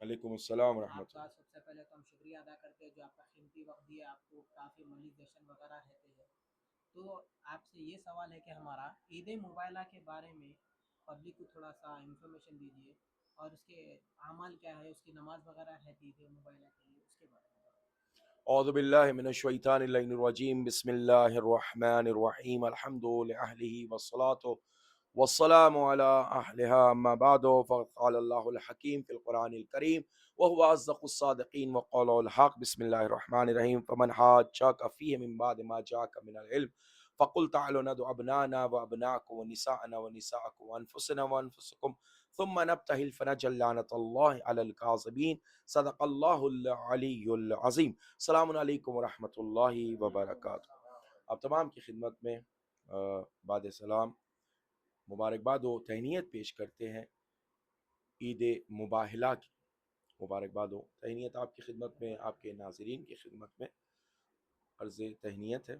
علیکم السلام ورحمۃ آپ کا اللہ۔ سب سے پہلے تو ہم شکریہ ادا کرتے ہیں جو آپ کا قیمتی وقت دیا، آپ کو کافی مونیٹائزیشن وغیرہ رہتے ہیں۔ تو آپ سے یہ سوال ہے کہ ہمارا عید موبائلہ کے بارے میں پبلک کو تھوڑا سا انفارمیشن دیجیے، اور اس کے اعمال کیا ہے، اس کی نماز وغیرہ ہے عید موبائلہ کے لیے، اس کے بارے میں بتائیں۔ اعوذ باللہ من الشیطان اللعین الرجیم، بسم اللہ الرحمن الرحیم، الحمد لأہلہ والصلاة والسلام علی اہلہا، اما بعد، فقد قال اللہ الحکیم فی القرآن الکریم وهو اصدق الصادقین وقول الحق۔ بسم اللہ الرحمن الرحیم، فمن حاجک فیہ من بعد ما جاءک من العلم فقل تعالوا ندعو ابناءنا وابناءکم ونساءنا ونساءکم وانفسنا وانفسکم ثم نبتہل فنجعل لعنۃ اللہ علی الکاذبین، صدق اللہ العلی العظیم۔ السلام علیکم ورحمۃ اللہ وبرکاتہ۔ آپ تمام کی خدمت میں بعد سلام مبارکباد و تہنیت پیش کرتے ہیں عید مباہلہ کی۔ مبارکباد و تہنیت آپ کی خدمت میں، آپ کے ناظرین کی خدمت میں عرض تہنیت ہے۔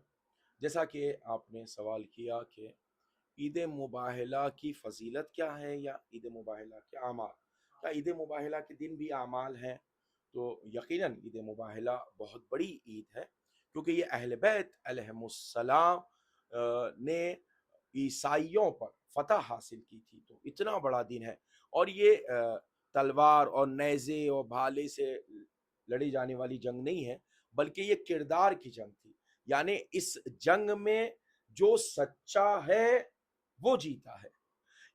جیسا کہ آپ نے سوال کیا کہ عید مباہلہ کی فضیلت کیا ہے، یا عید مباہلہ کے اعمال، کیا عید مباہلہ کے دن بھی اعمال ہیں؟ تو یقیناً عید مباہلہ بہت بڑی عید ہے، کیونکہ یہ اہل بیت علیہم السلام نے عیسائیوں پر فتح حاصل کی تھی، تو اتنا بڑا دن ہے۔ اور یہ تلوار اور نیزے اور بھالے سے لڑی جانے والی جنگ نہیں ہے، بلکہ یہ کردار کی جنگ تھی۔ یعنی اس جنگ میں جو سچا ہے وہ جیتا ہے،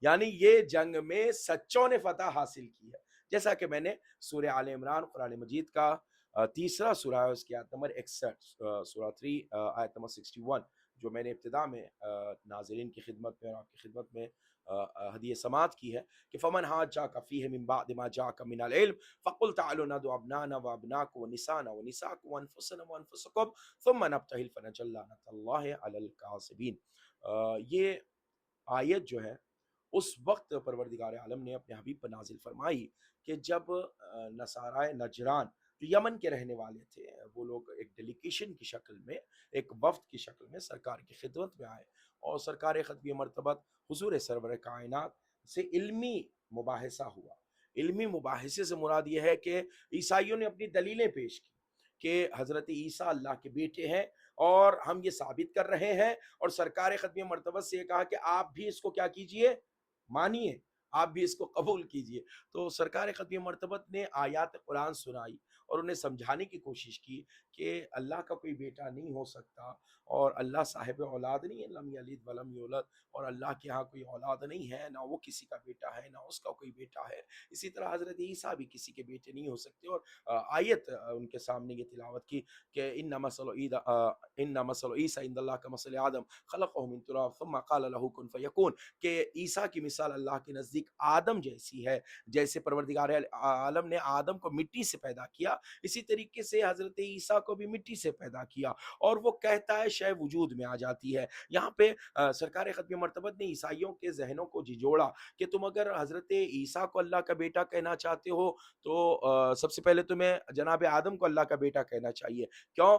یعنی یہ جنگ میں سچوں نے فتح حاصل کی ہے۔ جیسا کہ میں نے سورہ آل عمران قرآن مجید کا تیسرا سورہ ہے، اس کی آیت نمبر 61، سورہ 3 آیت نمبر 61، جو میں نے ابتدا میں ناظرین کی خدمت میں اور آپ کی خدمت میں ہدیہ سماعت کی ہے کہ فمن حاجاک فیہ من بعد ما جاءک من العلم فقل تعالوا ندعو ابناءنا وابناءکم ونساءنا ونساءکم وانفسنا وانفسکم ثم نبتہل فنجعل لعنۃ اللہ علی الکاذبین۔ یہ آیت جو ہے اس وقت پروردگار عالم نے اپنے حبیب پر نازل فرمائی کہ جب نصارائے نجران جو یمن کے رہنے والے تھے، وہ لوگ ایک ڈیلیگیشن کی شکل میں، ایک وفد کی شکل میں سرکار کی خدمت میں آئے، اور سرکار ختمی مرتبت حضور سرور کائنات سے علمی مباحثہ ہوا۔ علمی مباحثے سے مراد یہ ہے کہ عیسائیوں نے اپنی دلیلیں پیش کی کہ حضرت عیسیٰ اللہ کے بیٹے ہیں، اور ہم یہ ثابت کر رہے ہیں، اور سرکار ختمی مرتبت سے یہ کہا کہ آپ بھی اس کو کیا کیجئے، مانیے، آپ بھی اس کو قبول کیجئے۔ تو سرکار ختمی مرتبت نے آیات قرآن سنائی اور انہیں سمجھانے کی کوشش کی کہ اللہ کا کوئی بیٹا نہیں ہو سکتا، اور اللہ صاحب اولاد نہیں ہے، لم یلد ولم یولد، اور اللہ کے ہاں کوئی اولاد نہیں ہے، نہ وہ کسی کا بیٹا ہے نہ اس کا کوئی بیٹا ہے۔ اسی طرح حضرت عیسیٰ بھی کسی کے بیٹے نہیں ہو سکتے، اور آیت ان کے سامنے یہ تلاوت کی کہ ان مثل عیسیٰ عند اللہ کمثل آدم خلقہ من تراب ثم قال له کن فیکون، کہ عیسیٰ کی مثال اللہ کے نزدیک آدم جیسی ہے، جیسے پروردگار عالم نے آدم کو مٹی سے پیدا کیا، اسی طریقے سے حضرت عیسیٰ کو بھی مٹی سے پیدا کیا، اور وہ کہتا ہے شے وجود میں آ جاتی ہے۔ یہاں پہ سرکار ختم مرتبت نے عیسائیوں کے ذہنوں کو جھجوڑا کہ تم اگر حضرت عیسیٰ کو اللہ کا بیٹا کہنا چاہتے ہو تو سب سے پہلے تمہیں جناب آدم کو اللہ کا بیٹا کہنا چاہیے۔ کیوں؟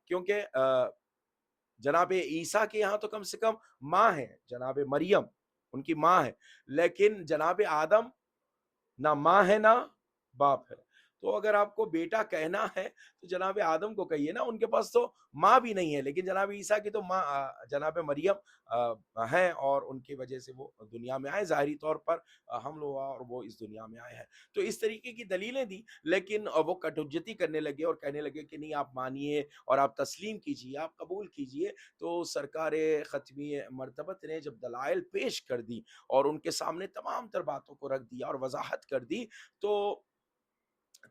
کیونکہ جناب عیسیٰ کے یہاں تو کم سے کم ماں ہے، جناب مریم ان کی ماں ہے، لیکن جناب آدم نہ ماں ہے نہ باپ ہے۔ تو اگر آپ کو بیٹا کہنا ہے تو جناب آدم کو کہیے نا، ان کے پاس تو ماں بھی نہیں ہے، لیکن جناب عیسیٰ کی تو ماں جناب مریم ہیں، اور ان کی وجہ سے وہ دنیا میں آئے، ظاہری طور پر حمل ہوا اور وہ اس دنیا میں آئے ہیں۔ تو اس طریقے کی دلیلیں دی، لیکن وہ کٹ حجتی کرنے لگے اور کہنے لگے کہ نہیں، آپ مانیے اور آپ تسلیم کیجیے، آپ قبول کیجیے۔ تو سرکار ختمی مرتبت نے جب دلائل پیش کر دی اور ان کے سامنے تمام تر باتوں کو رکھ دیا اور وضاحت کر دی، تو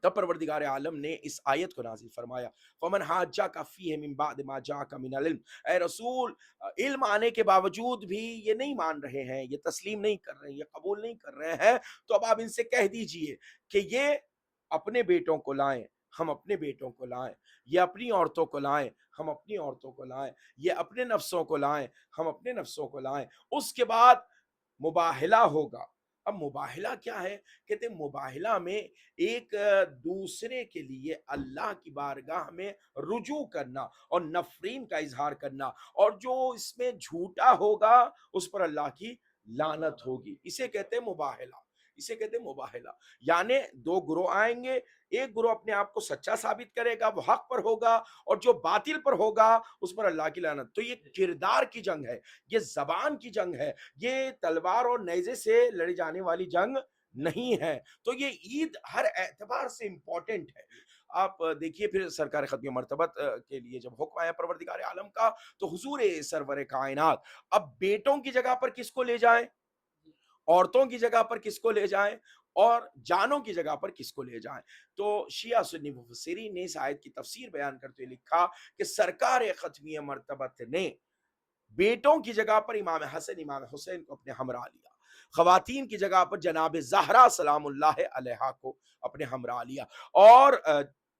تب پروردگار عالم نے اس آیت کو نازل فرمایا فمن حاجاک فیہ من بعد ما جاءک من العلم۔ اے رسول، علم آنے کے باوجود بھی یہ نہیں مان رہے ہیں، یہ تسلیم نہیں کر رہے ہیں، یہ قبول نہیں کر رہے ہیں، تو اب آپ ان سے کہہ دیجئے کہ یہ اپنے بیٹوں کو لائیں، ہم اپنے بیٹوں کو لائیں، یہ اپنی عورتوں کو لائیں، ہم اپنی عورتوں کو لائیں، یہ اپنے نفسوں کو لائیں، ہم اپنے نفسوں کو لائیں، اس کے بعد مباہلہ ہوگا۔ اب مباہلہ کیا ہے؟ کہتے ہیں مباہلہ میں ایک دوسرے کے لیے اللہ کی بارگاہ میں رجوع کرنا اور نفرین کا اظہار کرنا، اور جو اس میں جھوٹا ہوگا اس پر اللہ کی لعنت ہوگی، اسے کہتے ہیں مباہلہ۔ اسے کہتے ہیں مباہلہ. یعنی دو گروہ آئیں گے, ایک گروہ اپنے آپ کو سچا ثابت کرے گا, وہ حق پر ہوگا, اور جو باطل پر ہوگا اس پر اللہ کی لعنت. تو یہ کردار کی جنگ ہے, یہ زبان کی جنگ ہے, یہ تلوار اور نیزے سے لڑی جانے والی جنگ نہیں ہے. تو یہ عید ہر اعتبار سے امپورٹنٹ ہے. آپ دیکھیے پھر سرکار ختم مرتبت کے لیے جب حکم آیا پروردگار عالم کا, تو حضور سرور کائنات اب بیٹوں کی جگہ پر کس کو لے جائیں, عورتوں کی جگہ پر کس کو لے جائیں, اور جانوں کی جگہ پر کس کو لے جائیں. تو شیعہ سنی مفسرین نے اس آیت کی تفسیر بیان کرتے ہوئے لکھا کہ سرکار ختمی مرتبت نے بیٹوں کی جگہ پر امام حسن امام حسین کو اپنے ہمراہ لیا, خواتین کی جگہ پر جناب زہرا سلام اللہ علیہا کو اپنے ہمراہ لیا, اور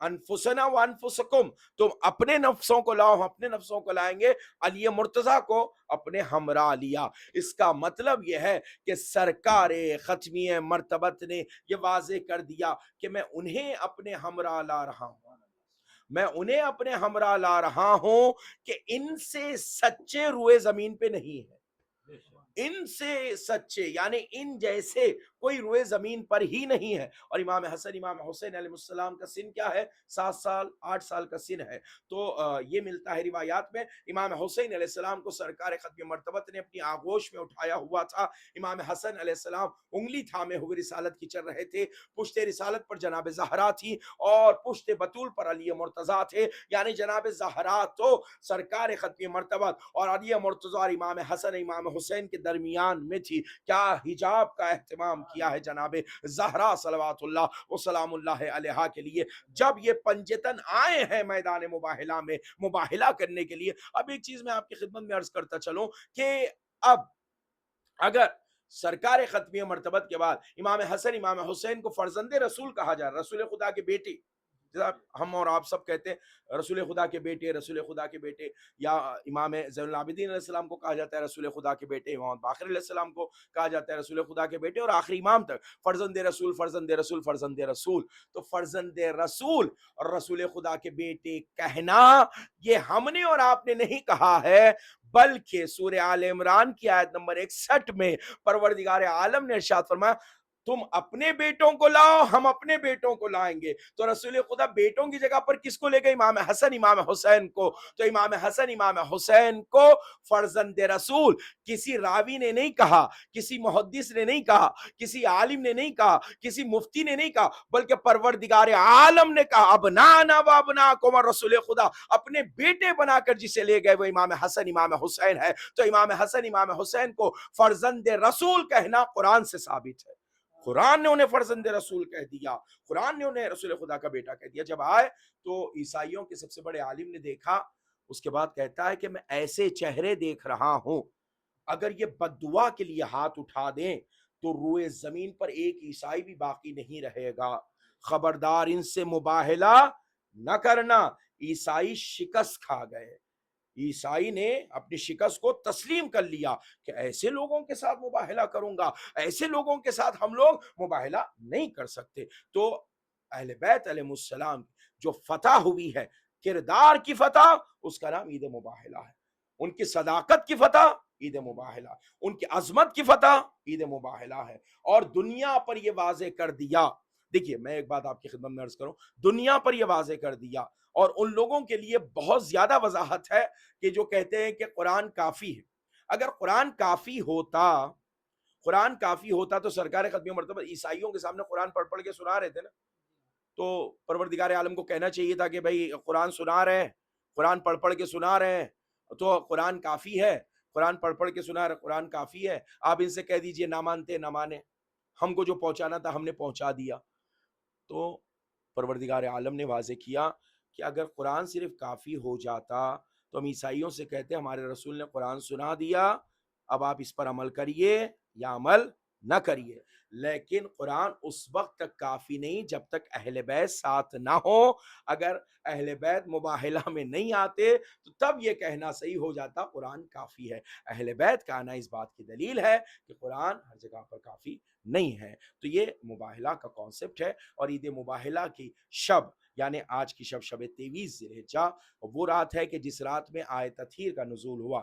انفسنا و انفسکم, تم اپنے نفسوں کو لاؤ, ہم اپنے نفسوں کو لائیں گے, علی مرتضیٰ کو اپنے ہمراہ لیا. اس کا مطلب یہ ہے کہ سرکار ختمی مرتبت نے یہ واضح کر دیا کہ میں انہیں اپنے ہمراہ لا رہا ہوں, میں انہیں اپنے ہمراہ لا رہا ہوں کہ ان سے سچے روئے زمین پہ نہیں ہے, ان سے سچے یعنی ان جیسے کوئی روئے زمین پر ہی نہیں ہے. اور امام حسن امام حسین علیہ السلام کا سن کیا ہے, 7 سال 8 سال کا سن ہے. تو یہ ملتا ہے روایات میں. امام حسین علیہ السلام کو سرکار ختم مرتبت نے اپنی آغوش میں اٹھایا ہوا تھا. امام حسن علیہ السلام انگلی تھامے ہوئے رسالت کی چل رہے تھے, پشت رسالت پر جناب زہرا تھی اور پشت بطول پر علی مرتضیٰ تھے. یعنی جناب زہرا تو سرکار ختم مرتبت اور علی مرتضیٰ اور امام حسن امام حسین کے درمیان میں تھی. کیا حجاب کا اہتمام کیا ہے جناب زہرا صلوات اللہ وسلام اللہ علیہا کے لیے, جب یہ پنجتن آئے ہیں میدان مباہلہ میں مباہلہ کرنے کے لیے. اب ایک چیز میں آپ کی خدمت میں عرض کرتا چلوں کہ اب اگر سرکار ختمی مرتبت کے بعد امام حسن امام حسین کو فرزند رسول کہا جائے, رسول خدا کے بیٹے, جیسا ہم اور آپ سب کہتے ہیں رسول خدا کے بیٹے رسول خدا کے بیٹے, یا امام زین العابدین علیہ السلام کو کہا جاتا ہے رسول خدا کے بیٹے, امام باقر علیہ السلام کو کہا جاتا ہے رسول خدا کے بیٹے, اور آخری امام تک فرزند رسول فرزند رسول فرزند رسول. تو فرزند رسول اور رسول خدا کے بیٹے کہنا یہ ہم نے اور آپ نے نہیں کہا ہے, بلکہ سورہ آل عمران کی آیت نمبر 61 میں پروردگار عالم نے ارشاد فرمایا تم اپنے بیٹوں کو لاؤ ہم اپنے بیٹوں کو لائیں گے. تو رسول خدا بیٹوں کی جگہ پر کس کو لے گئے, امام حسن امام حسین کو. تو امام حسن امام حسین کو فرزند رسول کسی راوی نے نہیں کہا, کسی محدث نے نہیں کہا, کسی عالم نے نہیں کہا, کسی مفتی نے نہیں کہا, بلکہ پروردگار عالم نے کہا ابنانا و ابناکم, اور رسول خدا اپنے بیٹے بنا کر جسے لے گئے وہ امام حسن امام حسین ہے. تو امام حسن امام حسین کو فرزند رسول کہنا قرآن سے ثابت ہے, قرآن نے انہیں فرزند رسول کہہ دیا, قرآن نے انہیں رسول خدا کا بیٹا کہہ دیا. جب آئے تو عیسائیوں کے سب سے بڑے عالم نے دیکھا, اس کے بعد کہتا ہے کہ میں ایسے چہرے دیکھ رہا ہوں, اگر یہ بد دعا کے لیے ہاتھ اٹھا دیں تو روئے زمین پر ایک عیسائی بھی باقی نہیں رہے گا, خبردار ان سے مباہلہ نہ کرنا. عیسائی شکست کھا گئے, عیسائی نے اپنی شکست کو تسلیم کر لیا کہ ایسے لوگوں کے ساتھ مباہلہ کروں گا, ایسے لوگوں کے ساتھ ہم لوگ مباہلہ نہیں کر سکتے. تو اہل بیت علیہ السلام جو فتح ہوئی ہے, کردار کی فتح, اس کا نام عید مباہلہ ہے. ان کی صداقت کی فتح عید مباہلہ, ان کی عظمت کی فتح عید مباہلہ ہے. اور دنیا پر یہ واضح کر دیا, دیکھیے میں ایک بات آپ کی خدمت میں عرض کروں, دنیا پر یہ واضح کر دیا, اور ان لوگوں کے لیے بہت زیادہ وضاحت ہے کہ جو کہتے ہیں کہ قرآن کافی ہے. اگر قرآن کافی ہوتا تو سرکار ختم مرتبہ عیسائیوں کے سامنے قرآن پڑھ پڑھ کے سنا رہے تھے نا. تو پروردگار عالم کو کہنا چاہیے تھا کہ بھائی قرآن سنا رہے ہیں, قرآن پڑھ پڑھ کے سنا رہے ہیں, تو قرآن کافی ہے, قرآن پڑھ پڑھ کے سنا رہے, قرآن کافی ہے. آپ ان سے کہہ دیجئے نہ مانتے نہ مانے, ہم کو جو پہنچانا تھا ہم نے پہنچا دیا. تو پروردگار عالم نے واضح کیا کہ اگر قرآن صرف کافی ہو جاتا تو ہم عیسائیوں سے کہتے ہمارے رسول نے قرآن سنا دیا, اب آپ اس پر عمل کریے یا عمل نہ کریے. لیکن قرآن اس وقت تک کافی نہیں جب تک اہل بیت ساتھ نہ ہو. اگر اہل بیت مباہلہ میں نہیں آتے تو تب یہ کہنا صحیح ہو جاتا قرآن کافی ہے. اہل بیت کا آنا اس بات کی دلیل ہے کہ قرآن ہر جگہ پر کافی نہیں ہے. تو یہ مباہلہ کا کانسیپٹ ہے. اور عید مباہلہ کی شب یعنی آج کی شب 23 ذی الحجہ وہ رات ہے کہ جس رات میں آیت تطہیر کا نزول ہوا.